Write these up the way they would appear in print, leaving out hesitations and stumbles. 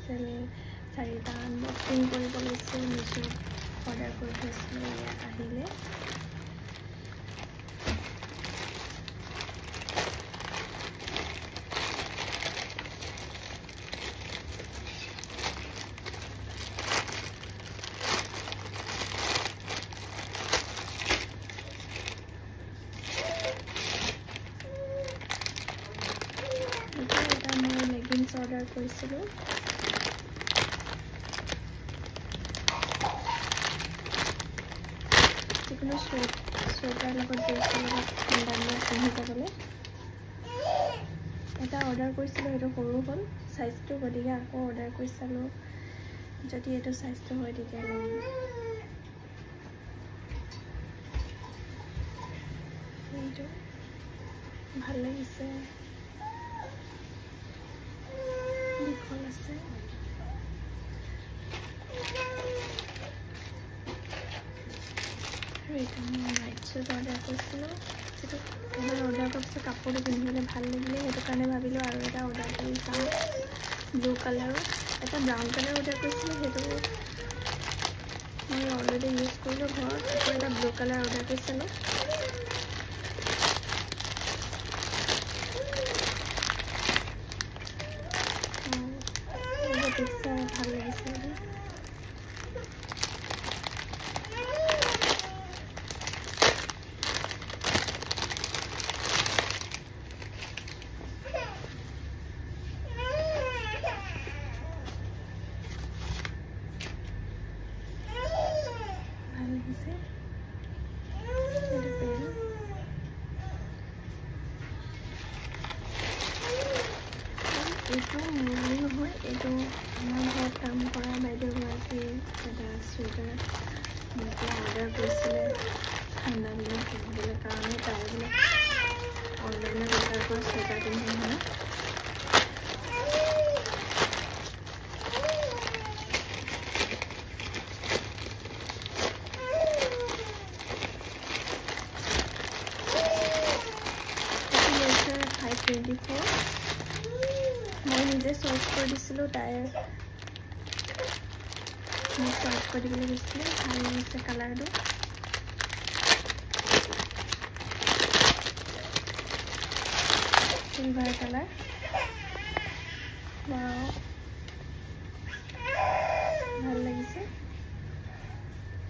Parcel 4টা unboxing কৰিব লৈছোঁ। মিছোত অৰ্ডাৰ কৰি থৈছিলোঁ, এয়া আহিলে। মই লেগিংছ অৰ্ডাৰ কৰিছিলোঁ। যিকোনো চুৱেটাৰ লগত ড্ৰেছৰ লগত ঠাণ্ডা দিনত পিন্ধি যাবলৈ এটা অৰ্ডাৰ কৰিছিলোঁ। সেইটো সৰু হ'ল চাইজটো, গতিকে আকৌ অৰ্ডাৰ কৰি চালোঁ। যদি এইটো চাইজটো হয় তেতিয়া ল'ম। এইটো ভাল লাগিছে, দীঘল আছে। আৰু এইটো মই নাইট শ্বুট অৰ্ডাৰ কৰিছিলোঁ। যিটো এবাৰ অৰ্ডাৰ কৰাৰ পিছত কাপোৰটো পিন্ধিবলৈ ভাল লাগিলে, সেইটো কাৰণে ভাবিলোঁ আৰু এটা অৰ্ডাৰ কৰি চাওঁ। ব্লু কালাৰো, এটা ব্ৰাউন কালাৰ অৰ্ডাৰ কৰিছিলোঁ, সেইটো মই অলৰেডি ইউজ কৰিলোঁ ঘৰত। আকৌ এটা ব্লু কালাৰ অৰ্ডাৰ কৰিছিলোঁ। ভাল লাগিছে। এইটো মোৰ নহয়, এইটো আমাৰ ঘৰত কাম কৰা বাইদেউগৰাকীৰ এটা চুৱেটাৰ মোকে অৰ্ডাৰ কৰিছিলে ঠাণ্ডা দিনত পিন্ধিবলৈ কাৰণে। তাই বোলে অনলাইনত অৰ্ডাৰ কৰা চুৱেটাৰ পিন্ধি মানে $524। মই নিজে চইচ কৰি দিছিলোঁ, তাই মোক চইচ কৰি দিবলৈ দিছিলে। ভাল লাগিছে কালাৰটো। Silver colour. ভাল লাগিছে।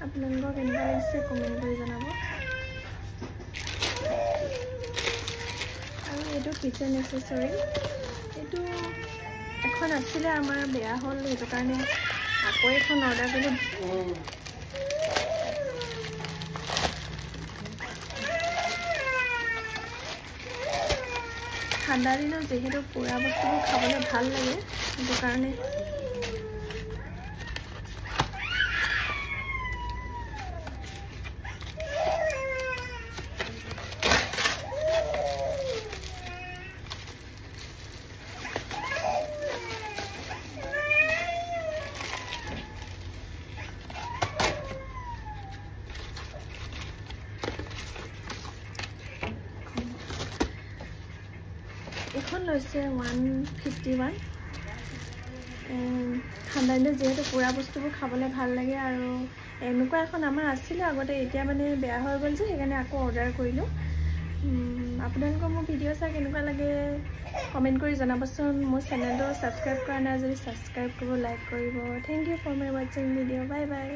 আপোনালোকক কেনেকুৱা লাগিছে কমেণ্ট কৰি জনাব। আৰু এইটো কিচেন এক্সেসৰি। এইটো এখন আছিলে আমাৰ, বেয়া হ'ল, সেইটো কাৰণে আকৌ এখন অৰ্ডাৰ কৰিলোঁ। ঠাণ্ডা দিনত যিহেতু পুৰা বস্তুবোৰ খাবলৈ ভাল লাগে, সেইটো কাৰণে এখন লৈছে 151। ঠাণ্ডা দিনত যিহেতু পুৰা বস্তুবোৰ খাবলৈ ভাল লাগে, আৰু এনেকুৱা এখন আমাৰ আছিলে আগতে, এতিয়া মানে বেয়া হৈ গ'ল যে, সেইকাৰণে আকৌ অৰ্ডাৰ কৰিলোঁ। আপোনালোকৰ মোৰ ভিডিঅ' চাই কেনেকুৱা লাগে কমেণ্ট কৰি জনাবচোন। মোৰ চেনেলটো ছাবস্ক্ৰাইব কৰা নাই যদি ছাবস্ক্ৰাইব কৰিব, লাইক কৰিব। থেংক ইউ ফৰ মাই ৱাচিং ভিডিঅ'। Bye bye.